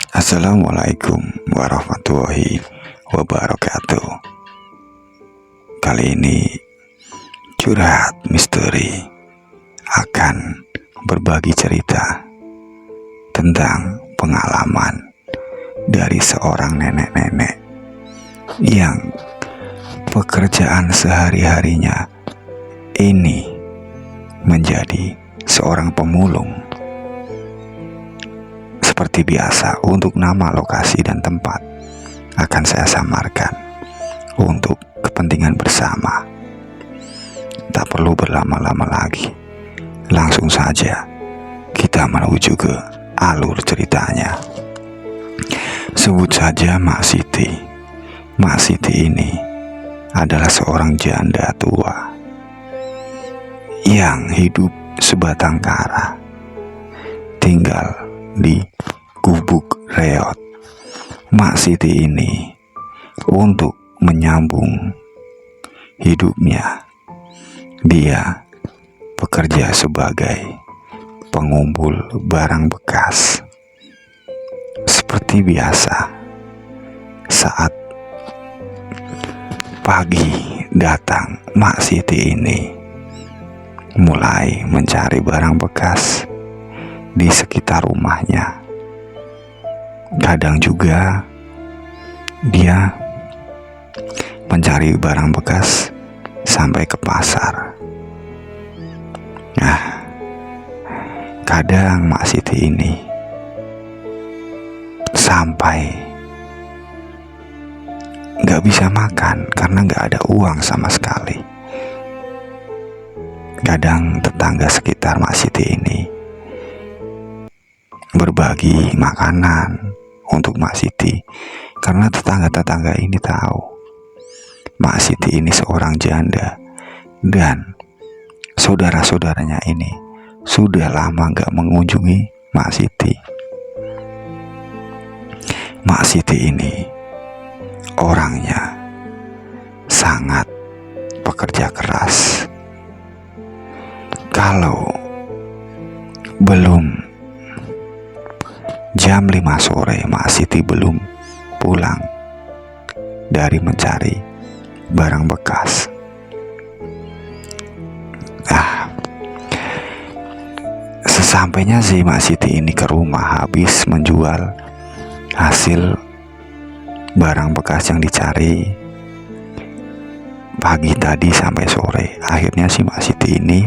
Assalamualaikum warahmatullahi wabarakatuh. Kali ini curhat misteri akan berbagi cerita tentang pengalaman dari seorang nenek-nenek yang pekerjaan sehari-harinya ini menjadi seorang pemulung. Seperti biasa, untuk nama, lokasi, dan tempat akan saya samarkan untuk kepentingan bersama. Tak perlu berlama-lama lagi, langsung saja kita menuju ke alur ceritanya. Sebut saja Mak Siti. Mak Siti ini adalah seorang janda tua yang hidup sebatang kara, tinggal di Gubuk Reot. Mak Siti ini untuk menyambung hidupnya, dia bekerja sebagai pengumpul barang bekas. Seperti biasa, saat pagi datang, Mak Siti ini mulai mencari barang bekas di sekitar rumahnya. Kadang juga dia mencari barang bekas sampai ke pasar. Nah, kadang Mak Siti ini sampai gak bisa makan karena gak ada uang sama sekali. Kadang tetangga sekitar Mak Siti ini berbagi makanan untuk Mak Siti, karena tetangga-tetangga ini tahu Mak Siti ini seorang janda dan saudara-saudaranya ini sudah lama gak mengunjungi Mak Siti. Mak Siti ini orangnya sangat pekerja keras. Kalau belum jam 5 sore Mak Siti belum pulang dari mencari barang bekas. Sesampainya si Mak Siti ini ke rumah, habis menjual hasil barang bekas yang dicari pagi tadi sampai sore. Akhirnya si Mak Siti ini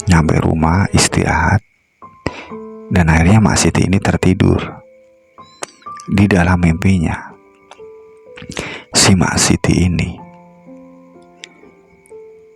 nyampe rumah, istirahat, dan akhirnya Mak Siti ini tertidur. Di dalam mimpinya, si Mak Siti ini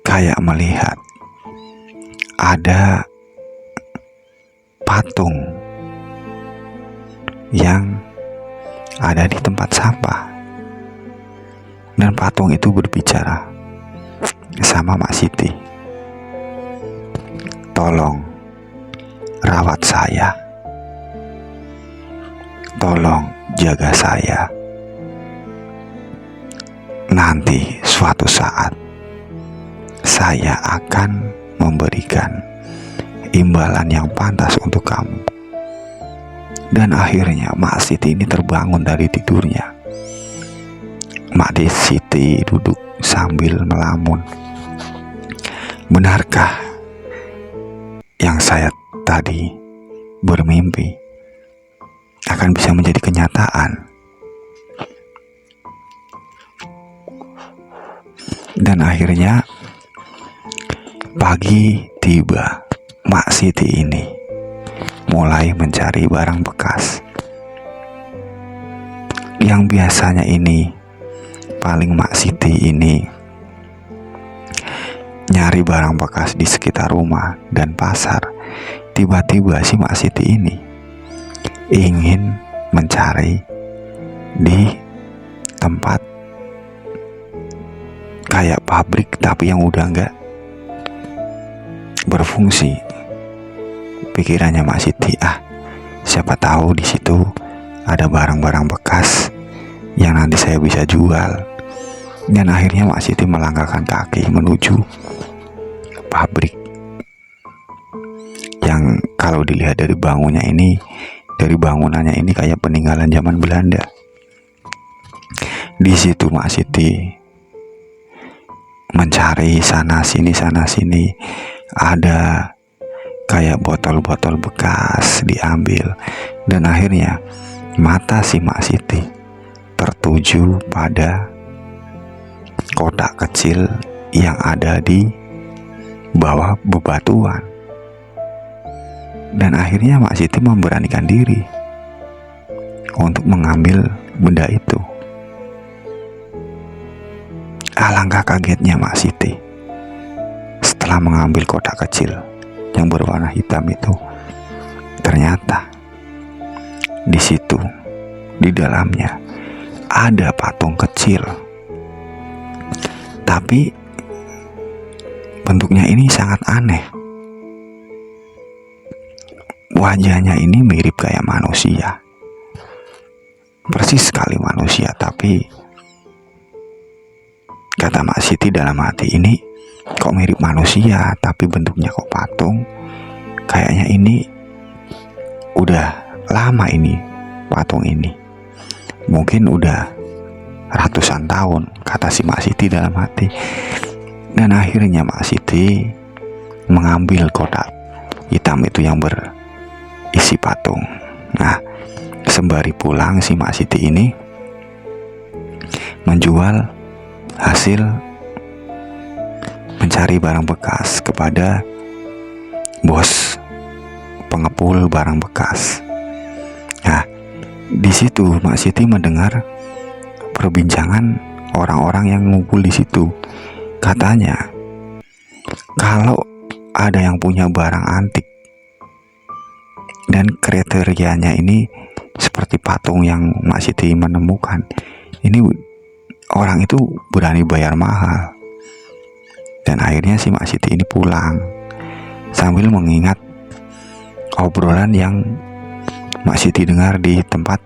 kayak melihat ada patung yang ada di tempat sampah, dan patung itu berbicara sama Mak Siti, "Tolong rawat saya, tolong jaga saya. Nanti suatu saat saya akan memberikan imbalan yang pantas untuk kamu." Dan akhirnya Mak Siti ini terbangun dari tidurnya. Mak Siti duduk sambil melamun. Benarkah yang saya tadi bermimpi akan bisa menjadi kenyataan? Dan akhirnya pagi tiba, Mak Siti ini mulai mencari barang bekas yang biasanya ini paling Mak Siti ini nyari barang bekas di sekitar rumah dan pasar. Tiba-tiba si Mak Siti ini ingin mencari di tempat kayak pabrik tapi yang udah nggak berfungsi. Pikirannya Mak Siti, siapa tahu di situ ada barang-barang bekas yang nanti saya bisa jual. Dan akhirnya Mak Siti melangkahkan kaki menuju pabrik yang kalau dilihat dari bangunnya ini dari bangunannya ini kayak peninggalan zaman Belanda. Di situ Mak Siti mencari sana sini, ada kayak botol-botol bekas diambil, dan akhirnya mata si Mak Siti tertuju pada kotak kecil yang ada di bawah bebatuan. Dan akhirnya Mak Siti memberanikan diri untuk mengambil benda itu. Alangkah kagetnya Mak Siti setelah mengambil kotak kecil yang berwarna hitam itu. Ternyata di situ, di dalamnya ada patung kecil, tapi bentuknya ini sangat aneh. Wajahnya ini mirip kayak manusia, persis sekali manusia, tapi kata Mak Siti dalam hati, ini kok mirip manusia tapi bentuknya kok patung. Kayaknya ini udah lama ini patung ini, mungkin udah ratusan tahun, kata si Mak Siti dalam hati. Dan akhirnya Mak Siti mengambil kotak hitam itu yang berisi patung. Nah, sembari pulang si Mak Siti ini menjual hasil mencari barang bekas kepada bos pengepul barang bekas. Nah, di situ Mak Siti mendengar perbincangan orang-orang yang ngumpul di situ. Katanya, kalau ada yang punya barang antik dan kriterianya ini seperti patung yang Mak Siti menemukan, ini orang itu berani bayar mahal. Dan akhirnya si Mak Siti ini pulang sambil mengingat obrolan yang Mak Siti dengar di tempat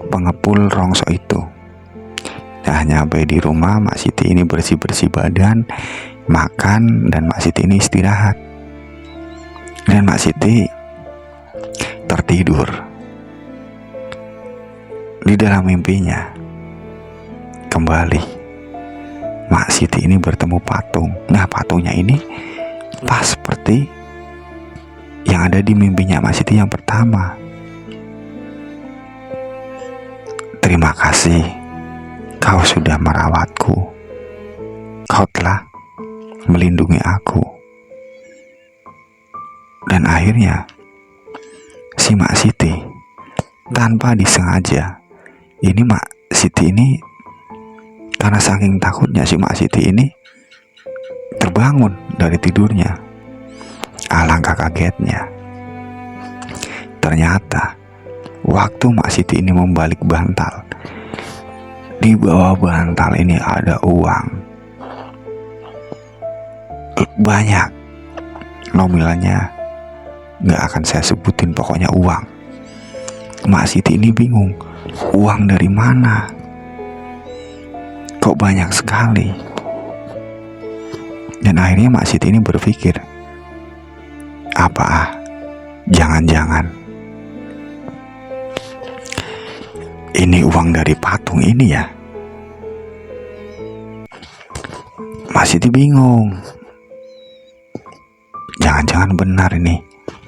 pengepul rongso itu. Nah, nyampe di rumah Mak Siti ini bersih-bersih badan, makan, dan Mak Siti ini istirahat. Dan Mak Siti tertidur. Di dalam mimpinya kembali Mak Siti ini bertemu patung. Nah, patungnya ini pas seperti yang ada di mimpinya Mak Siti yang pertama. Terima kasih, kau sudah merawatku. Kau telah melindungi aku. Dan akhirnya si Mak Siti tanpa disengaja, ini Mak Siti ini karena saking takutnya si Mak Siti ini terbangun dari tidurnya. Alangkah kagetnya, ternyata waktu Mak Siti ini membalik bantal, di bawah bantal ini ada uang banyak. Nominalnya gak akan saya sebutin, pokoknya uang. Mak Siti ini bingung, uang dari mana? Kok banyak sekali? Dan akhirnya Mak Siti ini berpikir, apa jangan-jangan ini uang dari patung ini ya? Mak Siti bingung, jangan-jangan benar ini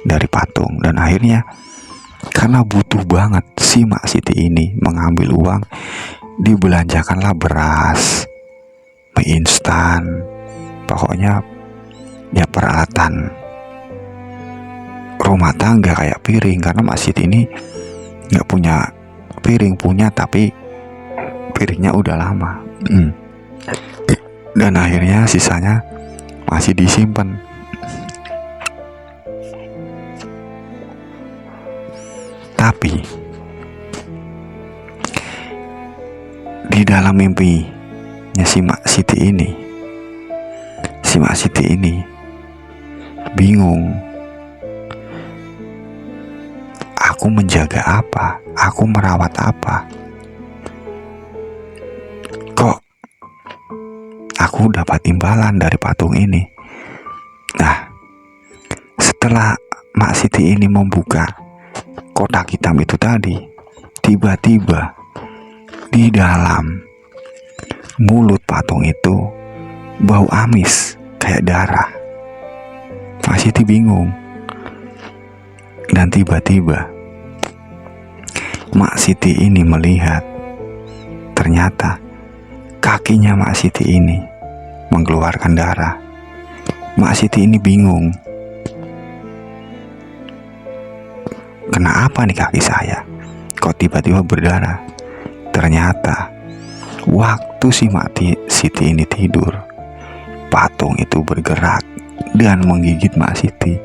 dari patung. Dan akhirnya karena butuh banget si Mak Siti ini mengambil uang, dibelanjakanlah beras, mie instan, pokoknya ya peralatan rumah tangga kayak piring. Karena Mak Siti ini nggak punya piring, punya tapi piringnya udah lama. Dan akhirnya sisanya masih disimpan. Tapi di dalam mimpinya si Mak Siti ini bingung, aku menjaga apa, aku merawat apa, kok aku dapat imbalan dari patung ini. Nah, setelah Mak Siti ini membuka kotak hitam itu tadi, tiba-tiba di dalam mulut patung itu bau amis kayak darah. Mak Siti bingung. Dan tiba-tiba Mak Siti ini melihat ternyata kakinya Mak Siti ini mengeluarkan darah. Mak Siti ini bingung. Kenapa nih kaki saya kok tiba-tiba berdarah? Ternyata waktu si Mak Siti ini tidur, patung itu bergerak dan menggigit Mak Siti.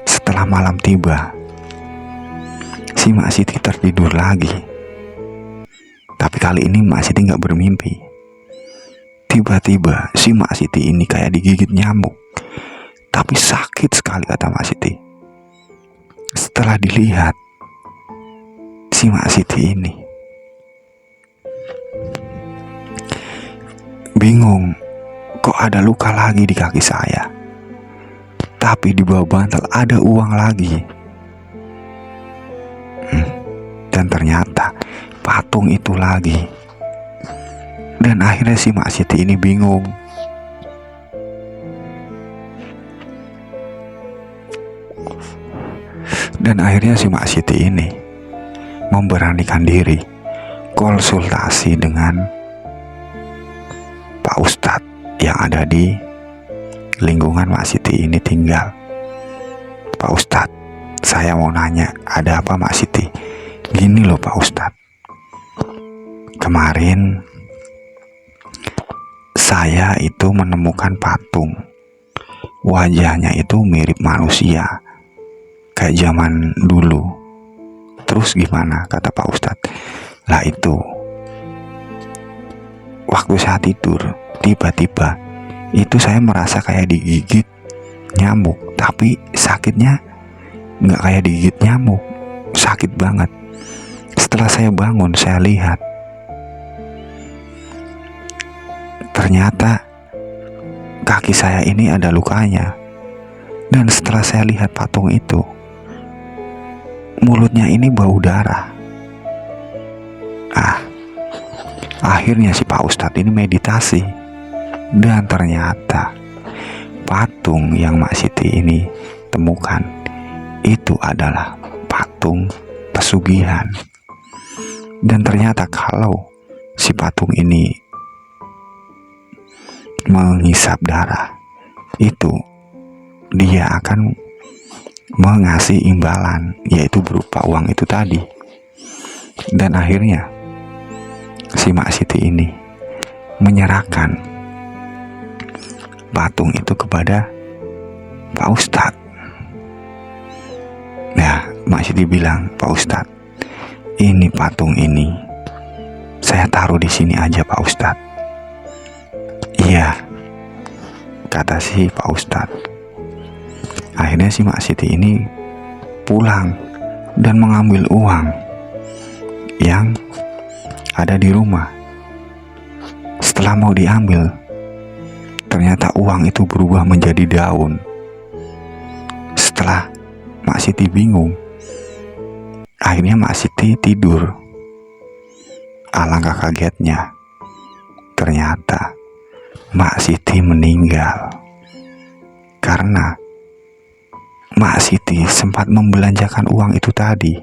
Setelah malam tiba, si Mak Siti tertidur lagi. Tapi kali ini Mak Siti gak bermimpi. Tiba-tiba si Mak Siti ini kayak digigit nyamuk. Tapi sakit sekali, kata Mak Siti. Setelah dilihat, si Mak Siti ini bingung, kok ada luka lagi di kaki saya. Tapi di bawah bantal ada uang lagi. Dan ternyata patung itu lagi. Dan akhirnya si Mak Siti ini bingung. Dan akhirnya si Mak Siti ini memberanikan diri konsultasi dengan Pak Ustadz yang ada di lingkungan Mak Siti ini tinggal. Pak Ustadz, saya mau nanya, ada apa Mak Siti? Gini loh Pak Ustadz, kemarin saya itu menemukan patung. Wajahnya itu mirip manusia, kayak zaman dulu. Terus gimana, kata Pak Ustadz? Lah itu, waktu saya tidur, tiba-tiba itu saya merasa kayak digigit nyamuk. Tapi sakitnya nggak kayak digigit nyamuk, sakit banget. Setelah saya bangun, saya lihat, ternyata kaki saya ini ada lukanya. Dan setelah saya lihat patung itu, mulutnya ini bau darah. Akhirnya si Pak Ustadz ini meditasi. Dan ternyata patung yang Mak Siti ini temukan itu adalah patung pesugihan. Dan ternyata kalau si patung ini menghisap darah, itu dia akan mengasih imbalan, yaitu berupa uang itu tadi. Dan akhirnya si Mak Siti ini menyerahkan patung itu kepada Pak Ustadz. Nah, Mak Siti bilang, Pak Ustadz, ini patung ini saya taruh di sini aja Pak Ustadz. Iya, kata si Pak Ustadz. Akhirnya si Mak Siti ini pulang dan mengambil uang yang ada di rumah. Setelah mau diambil, ternyata uang itu berubah menjadi daun. Setelah Mak Siti bingung, akhirnya Mak Siti tidur. Alangkah kagetnya, ternyata Mak Siti meninggal karena Mak Siti sempat membelanjakan uang itu tadi.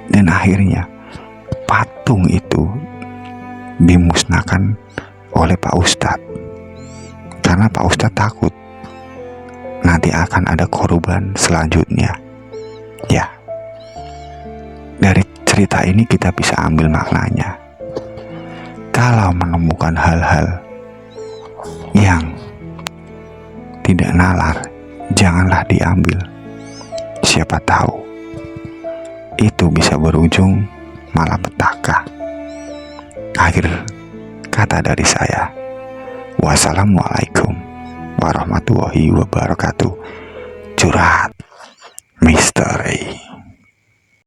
Dan akhirnya patung itu dimusnahkan oleh Pak Ustadz, karena Pak Ustadz takut nanti akan ada korban selanjutnya. Ya, dari cerita ini kita bisa ambil maknanya. Kalau menemukan hal-hal yang tidak nalar, janganlah diambil. Siapa tahu itu bisa berujung malapetaka. Akhir kata dari saya, wassalamualaikum warahmatullahi wabarakatuh. Curhat misteri.